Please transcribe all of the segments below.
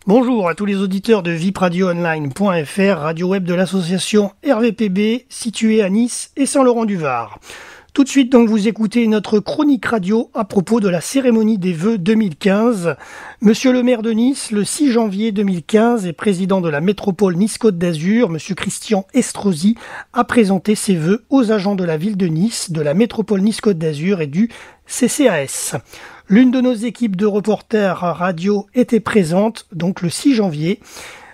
Bonjour à tous les auditeurs de vipradioonline.fr, radio web de l'association RVPB, située à Nice et Saint-Laurent-du-Var. Tout de suite, donc, vous écoutez notre chronique radio à propos de la cérémonie des vœux 2015. Monsieur le maire de Nice, le 6 janvier 2015, et président de la métropole Nice-Côte d'Azur, monsieur Christian Estrosi, a présenté ses vœux aux agents de la ville de Nice, de la métropole Nice-Côte d'Azur et du CCAS. L'une de nos équipes de reporters radio était présente, donc le 6 janvier.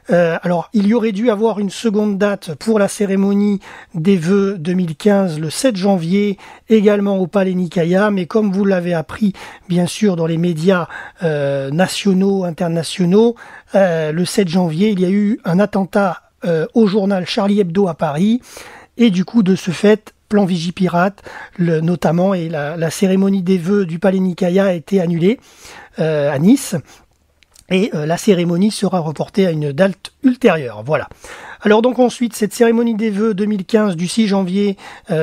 Alors, il y aurait dû avoir une seconde date pour la cérémonie des vœux 2015, le 7 janvier, également au Palais Nicaïa, mais comme vous l'avez appris, bien sûr, dans les médias nationaux, internationaux, le 7 janvier, il y a eu un attentat au journal Charlie Hebdo à Paris, et du coup, de ce fait, plan Vigipirate, notamment, et la cérémonie des vœux du Palais Nicaïa a été annulée à Nice. Et la cérémonie sera reportée à une date ultérieure. Voilà. Alors donc ensuite, cette cérémonie des vœux 2015 du 6 janvier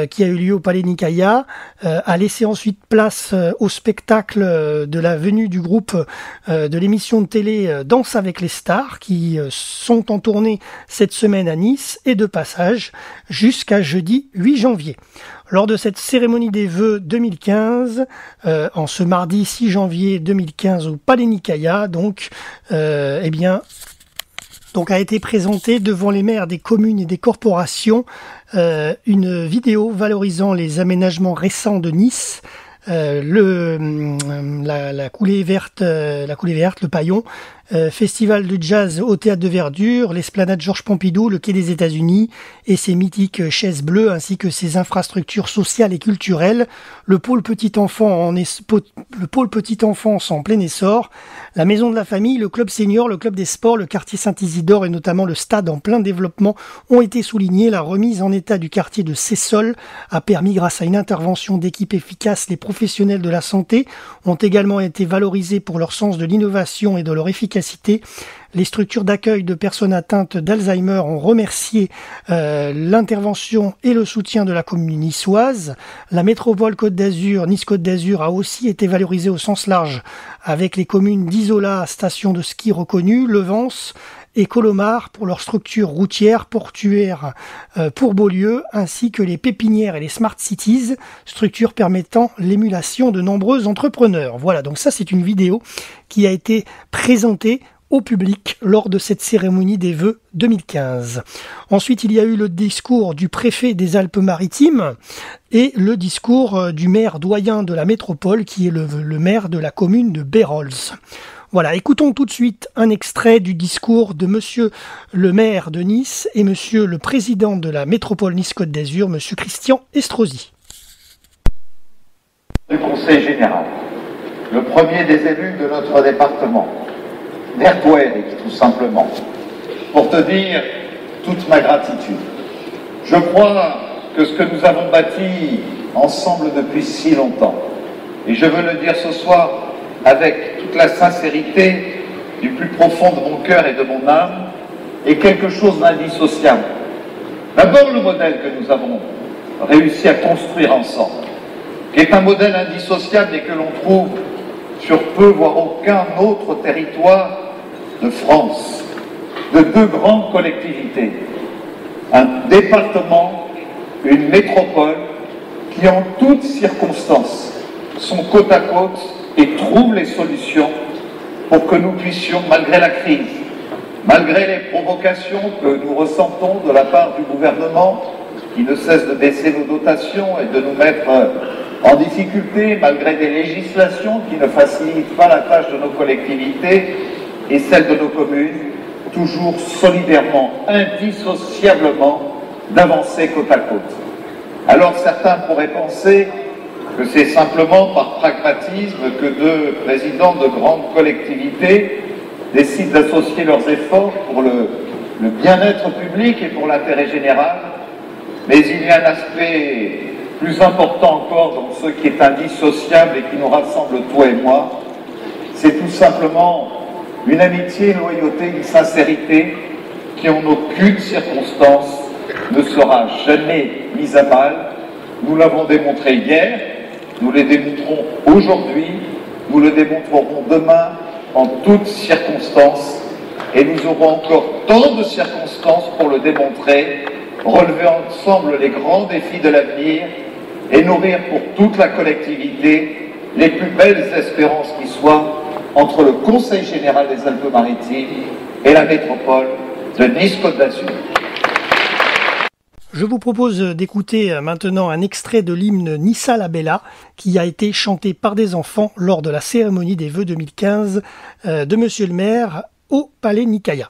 qui a eu lieu au Palais Nicaïa a laissé ensuite place au spectacle de la venue du groupe de l'émission de télé Danse avec les stars qui sont en tournée cette semaine à Nice et de passage jusqu'à jeudi 8 janvier. Lors de cette cérémonie des vœux 2015, en ce mardi 6 janvier 2015 au Palais Nicaïa, donc a été présentée devant les maires des communes et des corporations une vidéo valorisant les aménagements récents de Nice, la coulée verte, le paillon, festival de jazz au Théâtre de Verdure, l'esplanade Georges Pompidou, le quai des États-Unis et ses mythiques chaises bleues ainsi que ses infrastructures sociales et culturelles, le pôle petit enfance en plein essor, la maison de la famille, le club senior, le club des sports, le quartier Saint-Isidore et notamment le stade en plein développement ont été soulignés. La remise en état du quartier de Cessol a permis, grâce à une intervention d'équipe efficace, les professionnels de la santé ont également été valorisés pour leur sens de l'innovation et de leur efficacité. Les structures d'accueil de personnes atteintes d'Alzheimer ont remercié l'intervention et le soutien de la commune niçoise. La métropole Côte d'Azur, Nice-Côte d'Azur, a aussi été valorisée au sens large avec les communes d'Isola, station de ski reconnue, Levance et Colomar pour leurs structures routières, portuaires pour Beaulieu, ainsi que les pépinières et les smart cities, structures permettant l'émulation de nombreux entrepreneurs. Voilà, donc ça c'est une vidéo qui a été présentée au public lors de cette cérémonie des vœux 2015. Ensuite, il y a eu le discours du préfet des Alpes-Maritimes et le discours du maire doyen de la métropole qui est le maire de la commune de Bérols. Voilà, écoutons tout de suite un extrait du discours de monsieur le maire de Nice et monsieur le président de la métropole Nice-Côte d'Azur, monsieur Christian Estrosi. Du Conseil général, le premier des élus de notre département, vers toi, Eric, tout simplement, pour te dire toute ma gratitude. Je crois que ce que nous avons bâti ensemble depuis si longtemps, et je veux le dire ce soir avec toute la sincérité du plus profond de mon cœur et de mon âme, est quelque chose d'indissociable. D'abord le modèle que nous avons réussi à construire ensemble, qui est un modèle indissociable et que l'on trouve sur peu, voire aucun autre territoire de France, de deux grandes collectivités, un département, une métropole, qui en toutes circonstances sont côte à côte et trouvent les solutions pour que nous puissions, malgré la crise, malgré les provocations que nous ressentons de la part du gouvernement, qui ne cesse de baisser nos dotations et de nous mettre en difficulté, malgré des législations qui ne facilitent pas la tâche de nos collectivités et celle de nos communes, toujours solidairement, indissociablement, d'avancer côte à côte. Alors certains pourraient penser que c'est simplement par pragmatisme que deux présidents de grandes collectivités décident d'associer leurs efforts pour le bien-être public et pour l'intérêt général, mais il y a un aspect plus important encore dans ce qui est indissociable et qui nous rassemble toi et moi, c'est tout simplement une amitié, une loyauté, une sincérité qui en aucune circonstance ne sera jamais mise à mal. Nous l'avons démontré hier, nous le démontrons aujourd'hui, nous le démontrerons demain en toutes circonstances, et nous aurons encore tant de circonstances pour le démontrer, relever ensemble les grands défis de l'avenir et nourrir pour toute la collectivité les plus belles espérances qui soient entre le Conseil général des Alpes-Maritimes et la métropole de Nice-Côte d'Azur. Je vous propose d'écouter maintenant un extrait de l'hymne Nissa la Bella qui a été chanté par des enfants lors de la cérémonie des vœux 2015 de Monsieur le maire au Palais Nicaïa.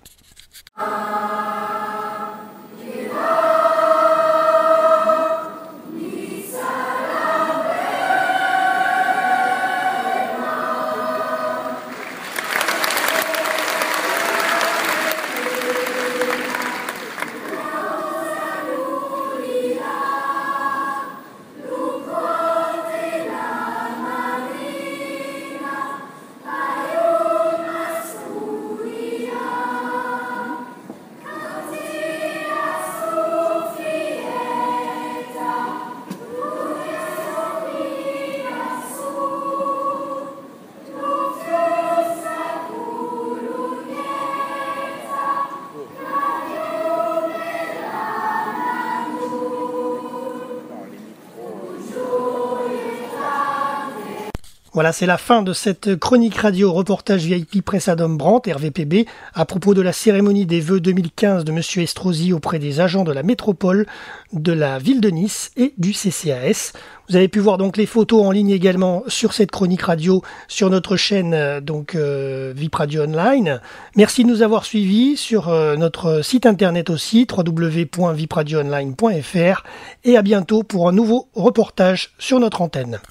Voilà, c'est la fin de cette chronique radio reportage VIP Presse Adam Brandt, RVPB, à propos de la cérémonie des vœux 2015 de Monsieur Estrosi auprès des agents de la métropole, de la ville de Nice et du CCAS. Vous avez pu voir donc les photos en ligne également sur cette chronique radio sur notre chaîne VIP Radio Online. Merci de nous avoir suivis sur notre site internet aussi, www.vipradioonline.fr, et à bientôt pour un nouveau reportage sur notre antenne.